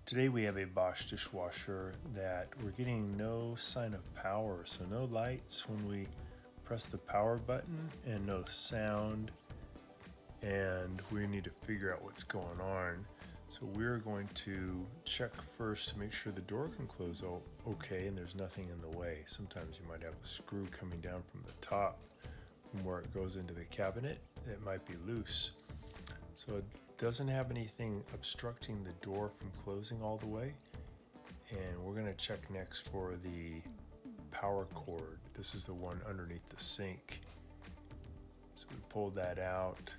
Today we have a Bosch dishwasher that we're getting no sign of power, so no lights when we press the power button and no sound, and we need to figure out what's going on. So we're going to check first to make sure the door can close okay and there's nothing in the way. Sometimes you might have a screw coming down from the top from where it goes into the cabinet. It might be loose. So it doesn't have anything obstructing the door from closing all the way. And we're gonna check next for the power cord. This is the one underneath the sink. So we pulled that out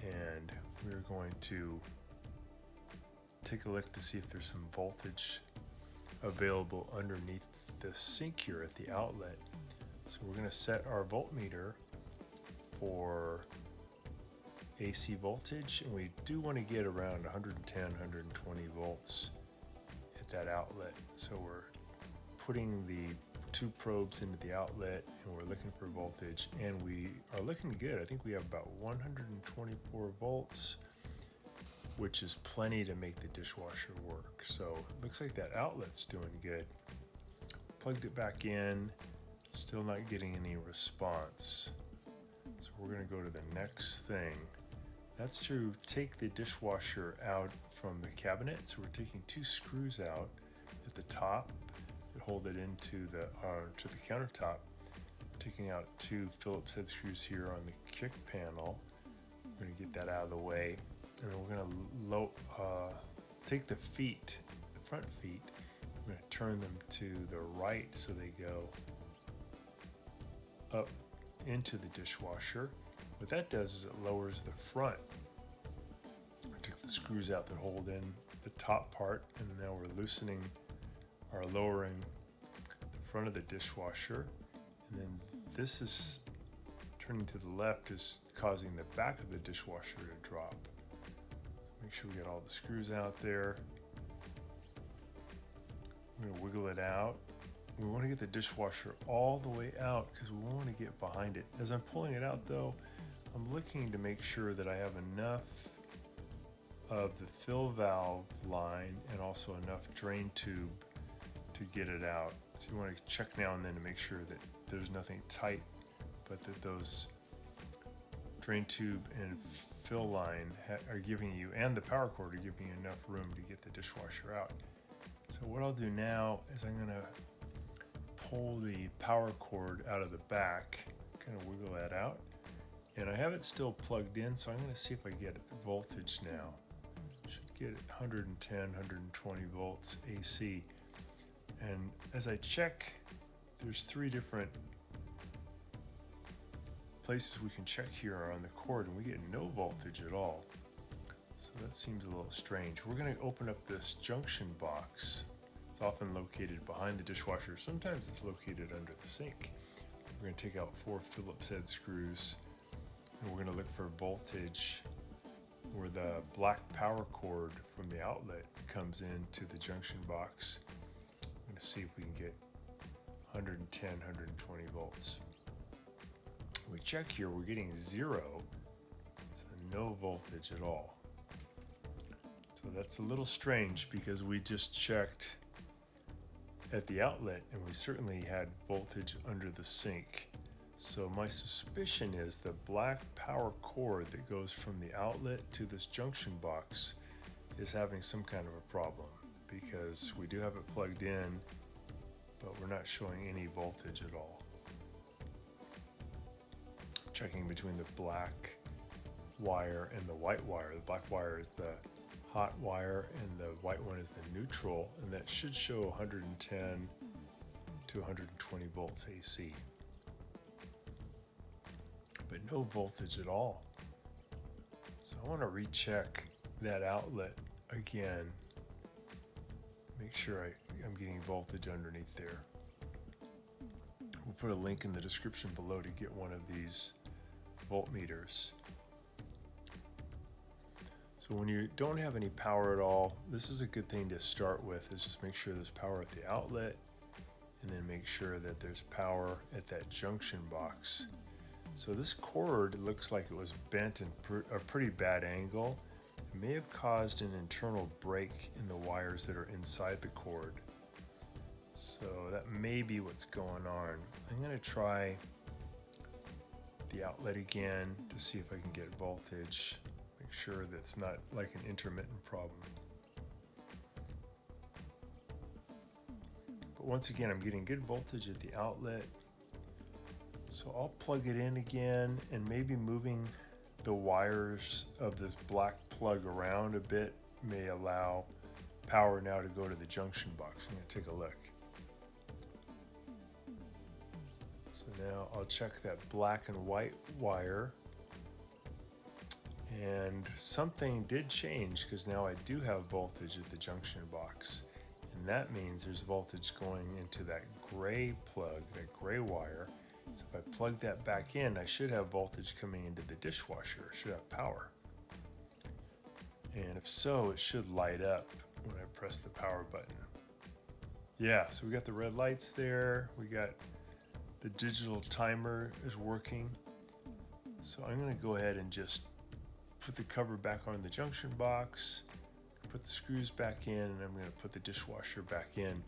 and we're going to take a look to see if there's some voltage available underneath the sink here at the outlet. So we're gonna set our voltmeter for AC voltage, and we do want to get around 110, 120 volts at that outlet. So we're putting the two probes into the outlet and we're looking for voltage, and we are looking good. I think we have about 124 volts, which is plenty to make the dishwasher work. So it looks like that outlet's doing good. Plugged it back in, still not getting any response. So we're going to go to the next thing. That's to take the dishwasher out from the cabinet. So we're taking two screws out at the top that hold it into the to the countertop. Taking out two Phillips head screws here on the kick panel. We're going to get that out of the way, and then we're going to take the feet, the front feet. We're going to turn them to the right so they go up into the dishwasher. What that does is it lowers the front. I took the screws out that hold in the top part, and now we're loosening or lowering the front of the dishwasher. And then this is turning to the left, is causing the back of the dishwasher to drop. So make sure we get all the screws out there. We're going to wiggle it out. We want to get the dishwasher all the way out because we want to get behind it. As I'm pulling it out though, I'm looking to make sure that I have enough of the fill valve line and also enough drain tube to get it out. So you want to check now and then to make sure that there's nothing tight, but that those drain tube and fill line are giving you, and the power cord are giving you enough room to get the dishwasher out. So what I'll do now is I'm going to pull the power cord out of the back, kind of wiggle that out. And I have it still plugged in, so I'm going to see if I get voltage now. Should get 110, 120 volts AC. And as I check, there's three different places we can check here on the cord, and we get no voltage at all. So that seems a little strange. We're going to open up this junction box. It's often located behind the dishwasher. Sometimes it's located under the sink. We're going to take out 4 Phillips head screws. And we're going to look for voltage where the black power cord from the outlet comes into the junction box. I'm going to see if we can get 110, 120 volts. We check here, we're getting 0, so no voltage at all. So that's a little strange because we just checked at the outlet and we certainly had voltage under the sink. So my suspicion is the black power cord that goes from the outlet to this junction box is having some kind of a problem, because we do have it plugged in, but we're not showing any voltage at all. Checking between the black wire and the white wire. The black wire is the hot wire and the white one is the neutral, and that should show 110 to 120 volts AC. But no voltage at all. So I want to recheck that outlet again. Make sure I'm getting voltage underneath there. We'll put a link in the description below to get one of these voltmeters. So when you don't have any power at all, this is a good thing to start with, is just make sure there's power at the outlet, and then make sure that there's power at that junction box. So this cord looks like it was bent in a pretty bad angle. It may have caused an internal break in the wires that are inside the cord. So that may be what's going on. I'm going to try the outlet again to see if I can get voltage. Make sure that's not like an intermittent problem. But once again, I'm getting good voltage at the outlet. So I'll plug it in again, and maybe moving the wires of this black plug around a bit may allow power now to go to the junction box. I'm going to take a look. So now I'll check that black and white wire, and something did change because now I do have voltage at the junction box, and that means there's voltage going into that gray plug, that gray wire. So if I plug that back in, I should have voltage coming into the dishwasher. I should have power. And if so, it should light up when I press the power button. Yeah, so we got the red lights there. We got the digital timer is working. So I'm going to go ahead and just put the cover back on the junction box, put the screws back in, and I'm going to put the dishwasher back in.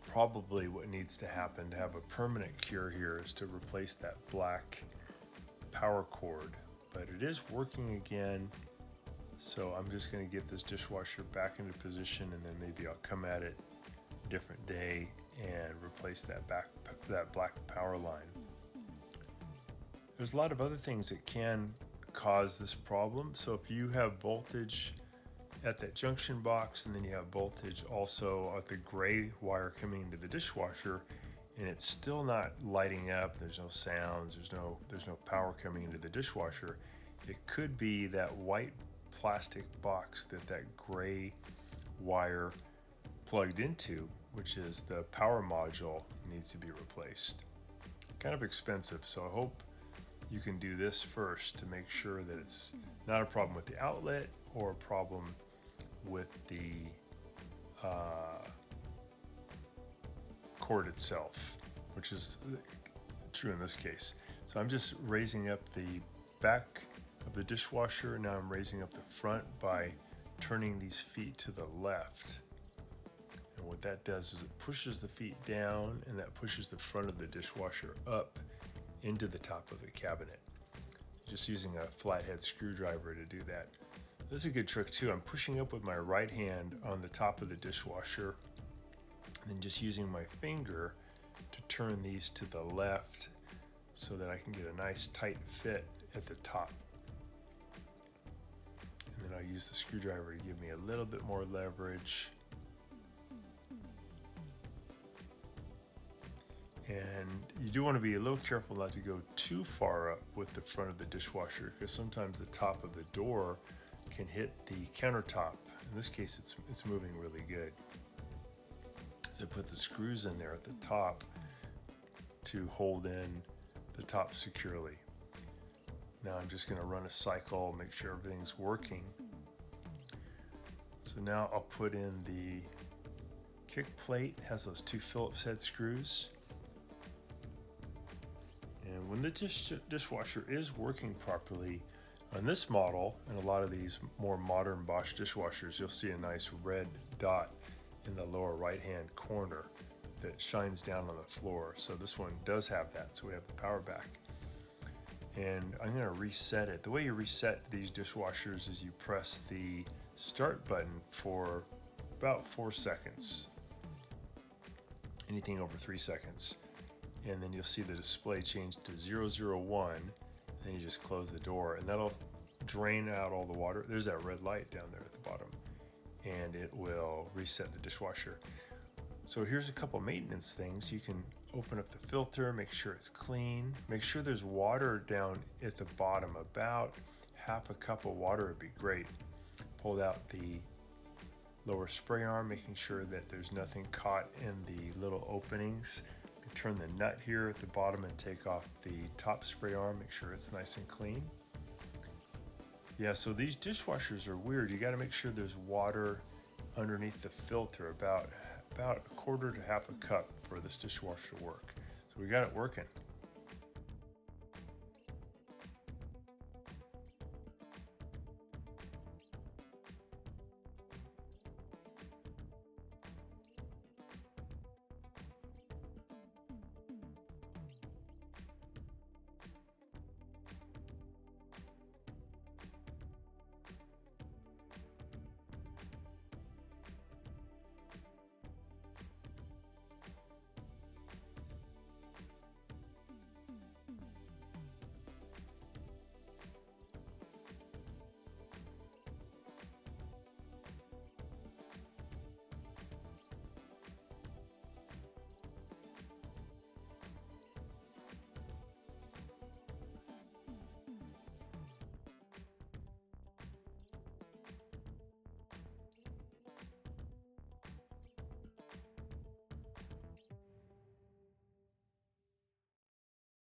Probably what needs to happen to have a permanent cure here is to replace that black power cord, but it is working again. So I'm just going to get this dishwasher back into position, and then maybe I'll come at it a different day and replace that black power line. There's a lot of other things that can cause this problem. So if you have voltage at that junction box, and then you have voltage also at the gray wire coming into the dishwasher, and it's still not lighting up, there's no sounds, there's no power coming into the dishwasher, it could be that white plastic box that gray wire plugged into, which is the power module, needs to be replaced. Kind of expensive, so I hope you can do this first to make sure that it's not a problem with the outlet or a problem with the cord itself, which is true in this case. So I'm just raising up the back of the dishwasher. Now I'm raising up the front by turning these feet to the left. And what that does is it pushes the feet down, and that pushes the front of the dishwasher up into the top of the cabinet. Just using a flathead screwdriver to do that. This is a good trick too. I'm pushing up with my right hand on the top of the dishwasher, and then just using my finger to turn these to the left so that I can get a nice tight fit at the top. And then I'll use the screwdriver to give me a little bit more leverage. And you do want to be a little careful not to go too far up with the front of the dishwasher, because sometimes the top of the door can hit the countertop. In this case, it's moving really good. So I put the screws in there at the top to hold in the top securely. Now I'm just going to run a cycle, make sure everything's working. So now I'll put in the kick plate. It has those two Phillips head screws. And when the dishwasher is working properly, on this model and a lot of these more modern Bosch dishwashers, you'll see a nice red dot in the lower right hand corner that shines down on the floor. So this one does have that, so we have the power back. And I'm going to reset it. The way you reset these dishwashers is you press the start button for about 4 seconds, anything over 3 seconds, and then you'll see the display change to 001. Then you just close the door, and that'll drain out all the water. There's that red light down there at the bottom, and it will reset the dishwasher. So here's a couple maintenance things. You can open up the filter, make sure it's clean, make sure there's water down at the bottom. About half a cup of water would be great. Pulled out the lower spray arm, making sure that there's nothing caught in the little openings. Turn the nut here at the bottom and take off the top spray arm, make sure it's nice and clean. Yeah, so these dishwashers are weird. You got to make sure there's water underneath the filter, about a quarter to half a cup for this dishwasher to work. So we got it working.